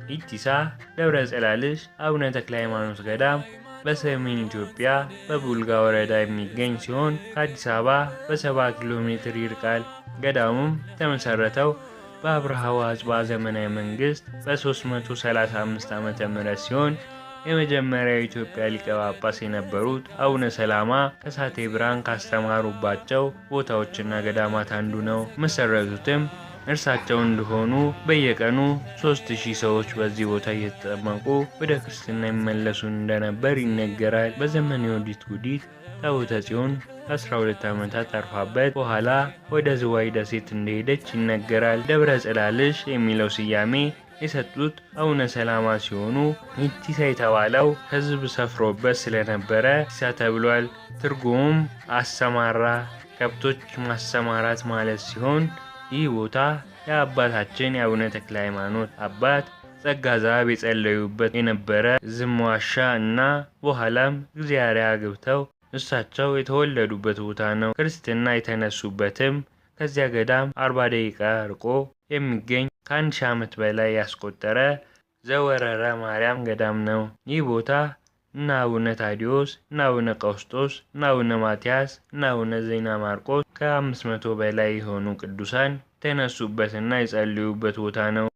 ኢቲሳ ደብረ ጽላልሽ አቡነ ተክለ ሃይማኖት ገዳም በሰሜን ኢትዮጵያ በቡልጋ ወረዳ የሚገኝ ሲሆን ከአዲስ አበባ በ70 ኪሎ ሜትር ይርቃል። ገዳሙም የተመሰረተው በአብርሃ ወአጽብሃ ዘመናዊ መንግስት በ335 ዓ.ም ሲሆን የመጀመሪያው የኢትዮጵያ ሊቀ ጳጳስ የነበሩት አቡነ ሰላማ ከሳቴ ብርሃን ካስተማሩባቸው ቦታዎችና ገዳማት አንዱ ነው። መሰረቱትም እርሳቸው እንደሆኑ በየቀኑ 3000 ሰዎች በዚህ ቦታ እየተጠመቁ ወደ ክርስትና ይመለሱ እንደነበር ይነገራል። በዘመነ ዮዲት ጉዲት ታቦተ ጽዮን 12 ዓመታት አርፋበት በኋላ ወደ ዝዋይ ደሴት እንደሄደች ይነገራል። ደብረ ጽላልሽ የሚለው ስያሜ የሰጡት አቡነ ሰላማ ሲሆኑ ኢቲሳ የተባለው ሕዝብ ሰፍሮበት ስለነበረ ኢቲሳ ተብሏል። ትርጉሙም አሰማራ፣ ከብቶች ማሰማራት ማለት ሲሆን ይህ ቦታ የአባታችን የአቡነ ተክለ ሃይማኖት አባት ጸጋ ዘአብ የጸለዩበት የነበረ ዝም ዋሻ እና በኋላም እግዚአብሔር አግብተው እሳቸው የተወለዱበት ቦታ ነው። ክርስትና የተነሱበትም ከዚያ ገዳም 40 ደቂቃ ርቆ የሚገኝ ከ1000 ዓመት በላይ ያስቆጠረ ዘወረረ ማርያም ገዳም ነው። ይህ ቦታ እነ አቡነ ታዲዮስ፣ እነ አቡነ ቀውስጦስ፣ እነ አቡነ ማትያስ፣ እነ አቡነ ዜና ማርቆስ ከ500 በላይ የሆኑ ቅዱሳን የተነሱበትና የጸለዩበት ቦታ ነው።